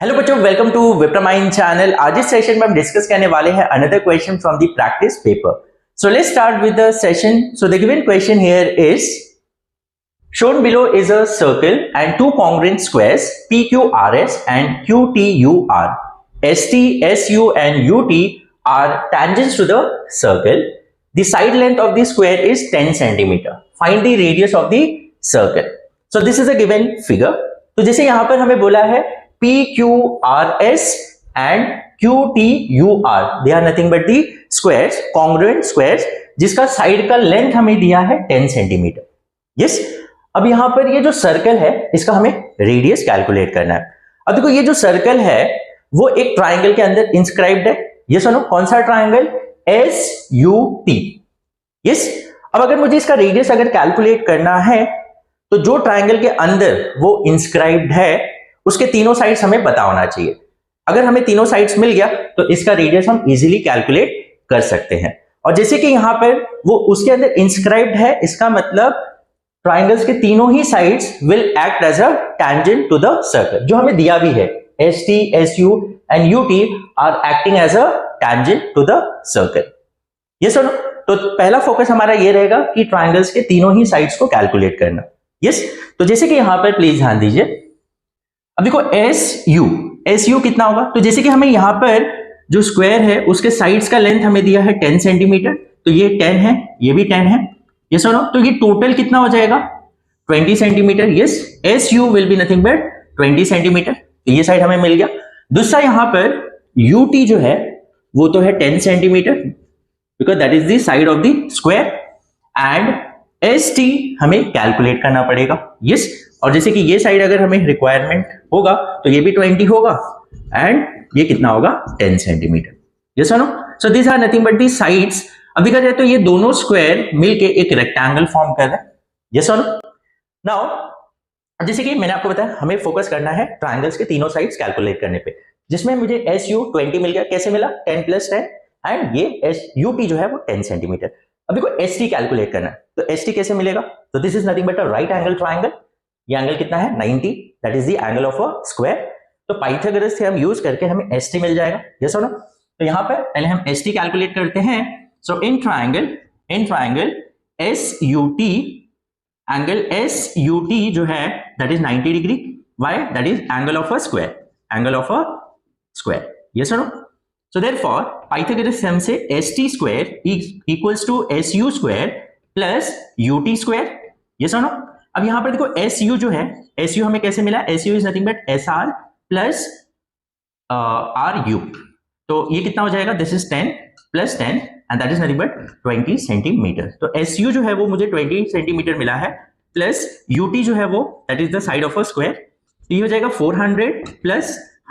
Hello बच्चों, welcome to विप्रामाइंड channel. आज इस सेशन में हम डिस्कस करने वाले हैं another question from the practice paper. So let's start with the session. So the given question here is shown below is a circle and two congruent squares PQRS and QTUR. ST, SU and UT are tangents to the circle. The side length of the square is 10 centimeter. Find the radius of the circle. So this is a given figure. तो जैसे यहां पर हमें बोला है PQRS and QTUR, they are nothing but the squares, congruent squares, जिसका side का length हमें दिया है 10 सेंटीमीटर. यस, अब यहां पर ये जो सर्कल है इसका हमें रेडियस कैलकुलेट करना है. अब देखो ये जो सर्कल है वो एक ट्राइंगल के अंदर इंस्क्राइब्ड है. ये सुनो, कौन सा ट्राइंगल? SUT. यस, अब अगर मुझे इसका रेडियस अगर कैलकुलेट करना है तो जो ट्राइंगल के अंदर वो इंस्क्राइब्ड है उसके तीनों साइड्स हमें पता होना चाहिए. अगर हमें तीनों साइड्स मिल गया तो इसका रेडियस हम इजीली कैलकुलेट कर सकते हैं. और जैसे कि यहां पर वो उसके अंदर इंस्क्राइब्ड है, इसका मतलब ट्राइंगल्स के तीनों ही sides will act as a tangent to the circle. जो हमें दिया भी है ST, SU and UT are acting as a tangent to the circle. ये सुनो, तो पहला फोकस हमारा ये रहेगा कि ट्राइंगल्स के तीनों ही साइड्स को कैलकुलेट करना. यस, तो जैसे कि यहां पर प्लीज ध्यान दीजिए. अब देखो SU कितना होगा? तो जैसे कि हमें यहां पर जो स्क्वायर है उसके साइड्स का लेंथ हमें दिया है 10 सेंटीमीटर, तो ये 10 है, ये भी 10 है. ये सुनो, तो ये टोटल कितना हो जाएगा? 20 centimetre. Yes, SU will be nothing but 20 centimetre. तो ये साइड हमें मिल गया. दूसरा यहां पर UT जो है वो तो है 10 centimetre because that is the side of the square. And ST हमें कैलकुलेट करना पड़ेगा. यस, और जैसे कि ये साइड अगर हमें रिक्वायरमेंट होगा तो ये भी 20 होगा एंड ये कितना होगा? 10 सेंटीमीटर. यस और no? So this are nothing but the sides. अब देखा जाए तो ये दोनों स्क्वायर मिलके एक रेक्टेंगल फॉर्म कर रहे हैं. यस और नो? नाउ जैसे कि मैंने आपको बताया हमें फोकस करना है ट्राइंगल्स के तीनों साइड्स कैलकुलेट करने पे, जिसमें मुझे SU 20 मिल गया. कैसे मिला? 10 + 10 एंड ये UT जो है वो 10 सेंटीमीटर. अब देखो ST कैलकुलेट करना है, तो ST कैसे मिलेगा? तो this is nothing but a right angle triangle. ये एंगल कितना है? 90. That is the angle of a square. तो पाइथागोरस से हम यूज करके हमें ST मिल जाएगा. यस और नो? तो यहां पर पहले हम ST कैलकुलेट करते हैं. So in triangle SUT, angle SUT जो है that is 90 degree. Why? That is angle of a square. Yes और no? So therefore, Pythagoras theorem से ST square equals to SU square plus UT square. Yes or no? अब यहां पर देखो SU जो है, SU हमें कैसे मिला? SU is nothing but SR plus RU. तो ये कितना हो जाएगा? This is 10 plus 10 and that is nothing but 20 centimetre. तो SU जो है वो मुझे 20 सेंटीमीटर मिला है प्लस UT जो है वो that is the side of a square. तो ये हो जाएगा 400 plus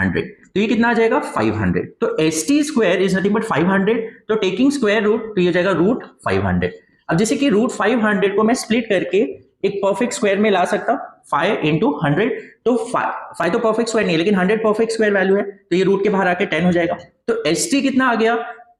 100. तो ये कितना आ जाएगा? 500. तो ST square is nothing but 500. तो टेकिंग स्क्वायर रूट तो ये हो जाएगा √500. अब जैसे कि √500 को मैं स्प्लिट करके एक परफेक्ट स्क्वायर में ला सकता हूं. 5 × 100. तो 5 तो परफेक्ट स्क्वायर नहीं है लेकिन 100 परफेक्ट स्क्वायर वैल्यू है, तो ये रूट के बाहर आके 10 हो जाएगा. तो ST कितना आ गया?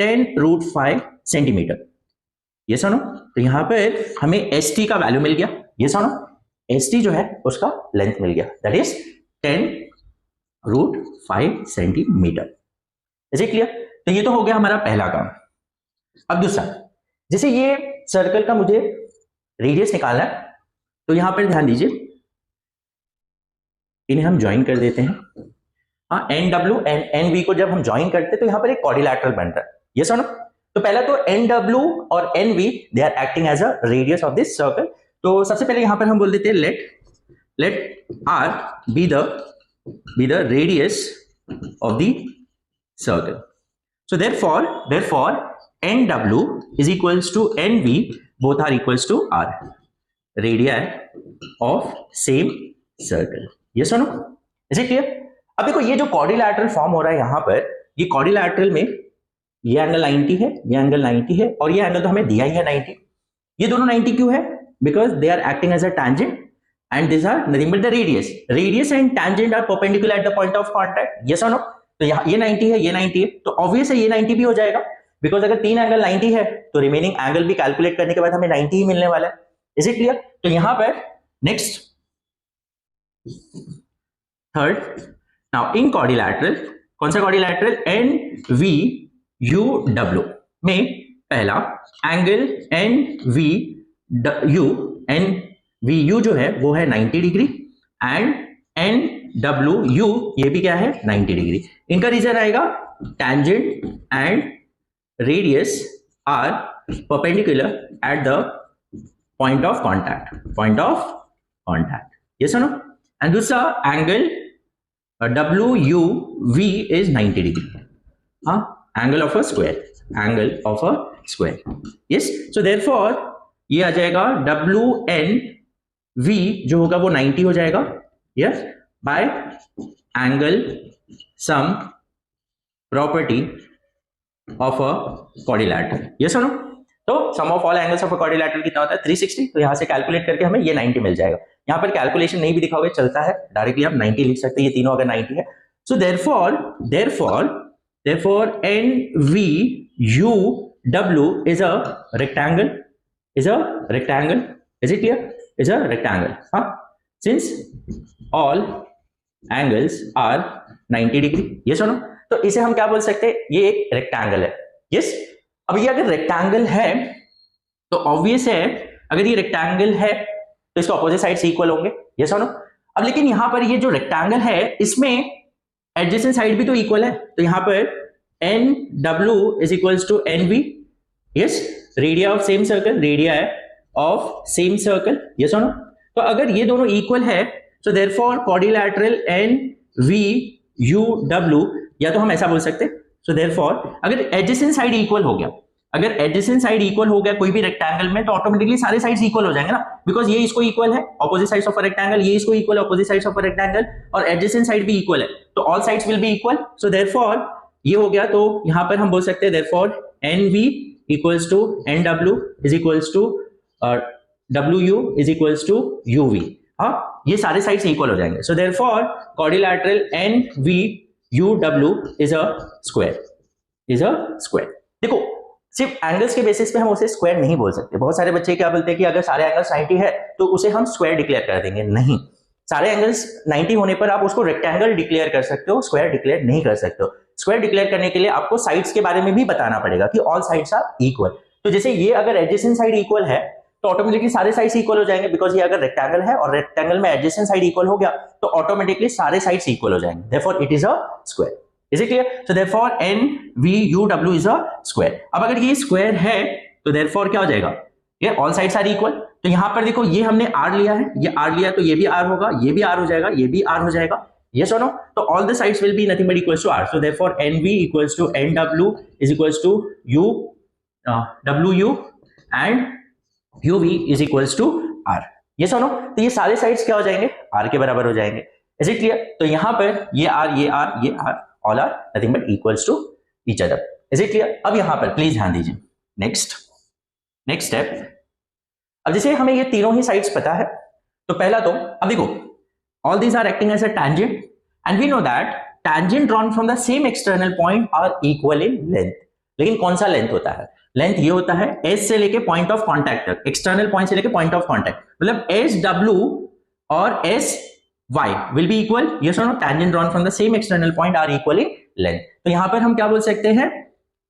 10√5 सेंटीमीटर. ये सुनो, तो यहां पर हमें ST का वैल्यू मिल गया. ये सुनो, ST जो है उसका लेंथ मिल गया, that is 10√5 centimetre. Is it clear? तो ये तो हो गया हमारा पहला काम. अब दूसरा, जैसे ये सर्कल का मुझे रेडियस निकालना है, तो यहां पर ध्यान दीजिए, इन्हें हम ज्वाइन कर देते हैं. हाँ, NW एंड NV को जब हम ज्वाइन करते हैं तो यहां पर एक क्वाड्रिलैटरल बन रहा है. ये सुनो, तो पहला तो NW और NV they are acting as a radius of this circle. तो सबसे पहले यहां पर हम बोल देते हैं let R be the radius of the circle. So therefore NW is equals to NV, both are equals to R, radii of same circle. Yes or no? Is it clear? अब देखो ये जो क्वाड्रिलैटरल फॉर्म हो रहा है यहां पर, ये क्वाड्रिलैटरल में ये एंगल 90 है, ये एंगल 90 है और ये एंगल तो हमें दिया ही है 90. ये दोनों 90 क्यों है? Because they are acting as a tangent and these are nothing but the radius and tangent are perpendicular at the point of contact. yes or no? तो ये 90 है, ये 90 है, तो ऑब्वियस है ये 90 भी हो जाएगा बिकॉज अगर तीन एंगल 90 है तो रिमेनिंग एंगल भी कैलकुलेट करने के बाद हमें 90 ही मिलने वाला है. Is it clear? तो यहां पर next third, now in quadrilateral, कौन सा क्वाड्रिलैटरल, NVUW में पहला एंगल NVU जो है वो है 90 डिग्री एंड NWU ये भी क्या है 90 डिग्री। इनका रीजन आएगा tangent and radius are perpendicular at the point of contact, yes or no? And दूसरा angle WUV is 90 degree, angle of a square, yes, so therefore ये आ जाएगा WNV जो होगा वो 90 हो जाएगा, yes, by angle sum property of a quadrilateral, yes or no? तो sum of all angles of a quadrilateral कितना होता है 360, तो यहां से कैलकुलेट करके हमें ये 90 मिल जाएगा। यहां पर कैलकुलेशन नहीं भी दिखा हुआ चलता है, डायरेक्टली आप 90 लिख सकते हैं, ये तीनों अगर 90 है। So therefore NVUW is a rectangle, is it clear? Is a rectangle, since all angles are 90 degree, yes or no? तो इसे हम क्या बोल सकते हैं, ये एक रेक्टेंगल है, yes। अब ये अगर रेक्टेंगल है तो ऑब्वियस है, अगर ये रेक्टेंगल है तो इसके ऑपोजिट साइड्स इक्वल होंगे, यस और नो। अब लेकिन यहां पर ये जो रेक्टेंगल है इसमें एडजेसेंट साइड भी तो इक्वल है, तो यहां पर NW is equals to NV, yes, radio of same circle, yes और नो। तो अगर ये दोनों इक्वल है so therefore quadrilateral NVUW, या तो हम ऐसा बोल सकते हैं, so therefore अगर एडजेसेंट साइड इक्वल हो गया, कोई भी रेक्टेंगल में, तो ऑटोमेटिकली सारे साइड्स इक्वल हो जाएंगे ना, बिकॉज ये इसको इक्वल है, opposite sides of a rectangle, ये इसको इक्वल है, opposite sides of a rectangle, और एडजेसेंट साइड भी इक्वल है, तो all sides will be equal, so therefore ये हो गया। तो यहां पर हम बोल सकते हैं therefore NV equals to NW is equals to WU is equals to UV, ये सारे साइड्स इक्वल हो जाएंगे, so therefore quadrilateral NVUW is a square, देखो सिर्फ एंगल्स के बेसिस पे हम उसे स्क्वायर नहीं बोल सकते। बहुत सारे बच्चे क्या बोलते हैं कि अगर सारे एंगल्स 90 है तो उसे हम स्क्वायर डिक्लेयर कर देंगे, नहीं, सारे एंगल्स 90 होने पर आप उसको रेक्टेंगल डिक्लेयर कर सकते हो, स्क्वायर डिक्लेयर नहीं कर सकते हो। स्क्वायर डिक्लेयर करने के लिए आपको साइड्स के बारे में भी बताना पड़ेगा कि ऑल साइड्स आर इक्वल। तो जैसे ये अगर एडजेसेंट साइड इक्वल है तो ऑटोमेटिकली सारे साइड्स इक्वल हो जाएंगे, बिकॉज ये अगर रेक्टेंगल है और रेक्टेंगल में एडजेसेंट साइड इक्वल हो गया तो ऑटोमेटिकली सारे साइड्स इक्वल हो जाएंगे, therefore it is a square. Is it clear? So therefore NVUW is a square. अब अगर ये स्क्वायर है तो therefore क्या हो जाएगा, ये all sides are equal। तो यहां पर देखो ये हमने R लिया है, ये R लिया तो ये भी R होगा, ये भी R हो जाएगा, ये भी R हो जाएगा, yes or no? तो all the sides will be nothing but equals to R. So therefore NV equals to NW is equals to WU and UV is equals to R. Yes or no? तो ये सारे sides क्या हो जाएंगे, R के बराबर हो जाएंगे। Is it clear? तो यहां पर ये R, ये R, ये R all are nothing but equals to each other. Is it clear? अब यहां पर प्लीज ध्यान दीजिए, नेक्स्ट स्टेप। अब जैसे हमें ये तीनों ही साइड्स पता है, तो पहला तो अब देखो all these are acting as a tangent and we know that tangent drawn from the same external point are equal in length। लेकिन कौन सा लेंथ होता है, लेंथ ये होता है S से लेके पॉइंट ऑफ कॉन्टैक्ट तक, एक्सटर्नल पॉइंट से लेके पॉइंट ऑफ कॉन्टैक्ट, मतलब SW और SY will be equal, yes or no? Tangent drawn from the same external point are equal in length। तो यहां पर हम क्या बोल सकते हैं,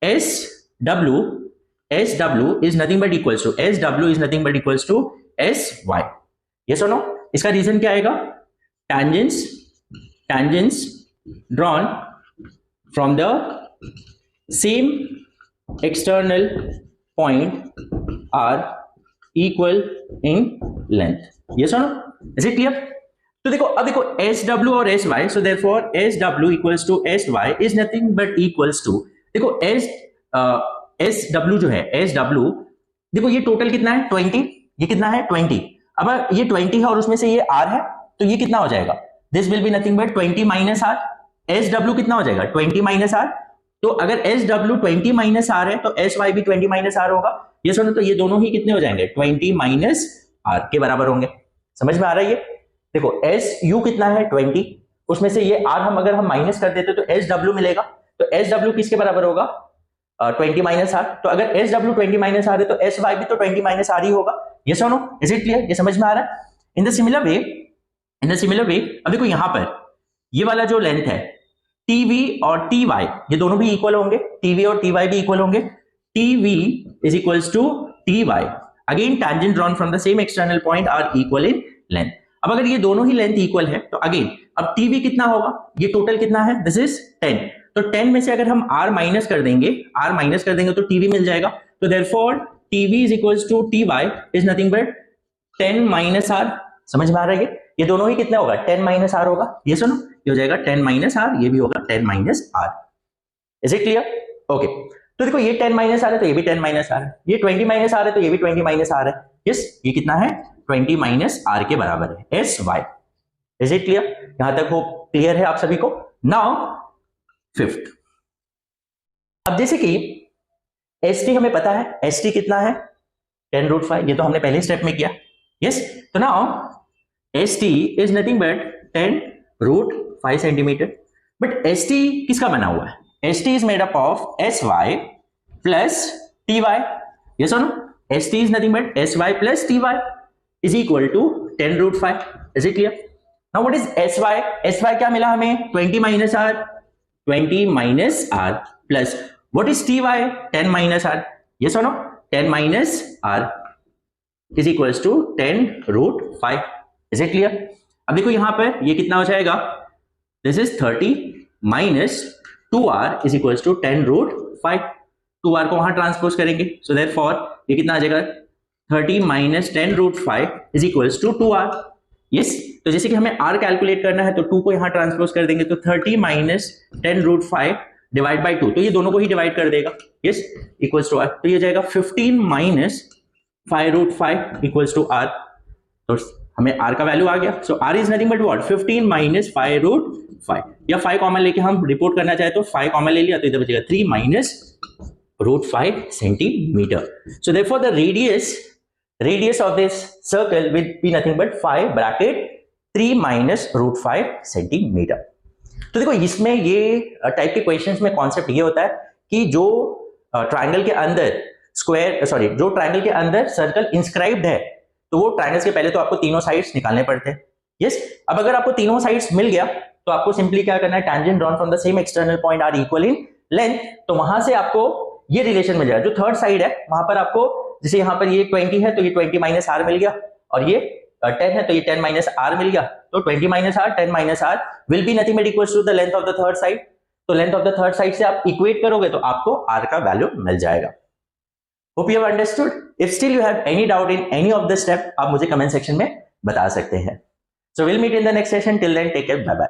SW is nothing but equals to SY, yes or no? इसका रीजन क्या आएगा, tangents drawn from the same external point are equal in length, yes or no? Is it clear? तो देखो अब देखो SW और SY, so therefore SW equals to SY is nothing but equals to, देखो SW जो है, SW देखो ये टोटल कितना है 20, ये कितना है 20, अब ये 20 है और उसमें से ये R है तो ये कितना हो जाएगा, this will be nothing but 20 minus R। SW कितना हो जाएगा 20 माइनस R, तो अगर SW 20 माइनस R है तो SY भी 20 माइनस R होगा, ये सुनो, तो ये दोनों ही कितने हो जाएंगे 20 माइनस R के बराबर होंगे। समझ में आ रहा है ये, देखो SU कितना है 20, उसमें से ये R हम अगर माइनस कर देते तो SW मिलेगा, तो SW किसके बराबर होगा 20 माइनस R, तो अगर SW 20 माइनस R है तो SY भी तो 20 माइनस R ही होगा, यस और नो? इज इट क्लियर, ये समझ में आ रहा है? इन द सिमिलर वे अब देखो यहां पर ये वाला जो लेंथ है टीवी और टी वाई ये दोनों भी इक्वल होंगे, टीवी और टी वाई भी इक्वल होंगे, TV is equals to T Y, again tangent drawn from the same external point are equal in length. अब अगर ये दोनों ही लेंथ इक्वल है तो अगेन अब टीवी कितना होगा, ये टोटल कितना है, दिस इज 10, तो 10 में से अगर हम r माइनस कर देंगे तो टीवी मिल जाएगा, तो therefore TV is equals to T Y is nothing but 10 minus R. समझ में आ रहा है ये दोनों ही कितना होगा, 10 माइनस आर होगा, ये सुनो ये हो जाएगा 10 माइनस आर, ये भी होगा 10 minus R. Is it clear? Okay, तो देखो ये 10 माइनस आर है तो ये भी 10 माइनस आर है, ये 20 माइनस आर है तो ये भी 20 माइनस आर है, यस ये कितना है 20 माइनस आर के बराबर है, S Y. Is it clear? यहां तक वो क्लियर है आप सभी को? नाउ फिफ्थ, अब जैसे कि एस टी हमें पता है, एस टी कितना है 10√5, ये तो हमने पहले स्टेप में किया, यस तो now S T is nothing but 10√5 centimetre, but S T किसका बना हुआ है, S T is made up of S Y plus T Y, yes और no, S T is nothing but S Y plus T Y is equal to 10√5। Is it clear? Now what is S Y, S Y क्या मिला हमें 20 minus R plus what is T Y 10 minus are, yes और no, 10 minus R is equals to 10√5। Is it clear? अब देखो यहां पर ये कितना हो जाएगा, this is 30 minus 2r is equals to 10√5, 2r को वहां ट्रांसपोज करेंगे, सो देयरफॉर ये कितना आ जाएगा 30 minus 10√5 is equals to 2r। Yes, तो जैसे कि हमें r कैलकुलेट करना है तो 2 को यहां ट्रांसपोज कर देंगे, तो 30 माइनस 10√5 डिवाइड बाई 2, तो ये दोनों को ही डिवाइड कर देगा, यस इक्वल्स टू r, तो ये जाएगा 15 माइनस 5√5 इक्वल्स टू r, तो हमें r का वैल्यू आ गया, सो r is nothing but what 15 minus 5√5, या 5 कॉमन लेके हम रिपोर्ट करना चाहे तो 5 कॉमन ले लिया तो इधर बचेगा 3 minus √5 centimetre. So therefore the radius of this circle will be nothing but 5 bracket 3 minus √5 centimetre. तो देखो इसमें ये टाइप के क्वेश्चंस में कॉन्सेप्ट ये होता है कि जो ट्रायंगल के अंदर जो ट्रायंगल के अंदर सर्कल इंस्क्राइब्ड है तो वो ट्रायंगल्स के पहले तो आपको तीनों साइड्स निकालने पड़ते हैं, यस अब अगर आपको तीनों साइड्स मिल गया तो आपको सिंपली क्या करना है, tangent drawn from the same external point are equal in length, तो वहां से आपको ये रिलेशन मिल जाएगा, जो थर्ड साइड है वहां पर आपको, जैसे यहां पर ये 20 है तो ये 20 माइनस आर मिल गया, और ये 10 है तो ये 10 माइनस आर मिल गया, तो 20 minus R 10 minus R will be nothing but equals to the length of the third side, तो length of the third side से आप इक्वेट करोगे तो आपको आर का वैल्यू मिल जाएगा। Hope you have understood. If still you have any doubt in any of the step आप मुझे कमेंट सेक्शन में बता सकते हैं। So will meet in the next session, till then take care, bye bye.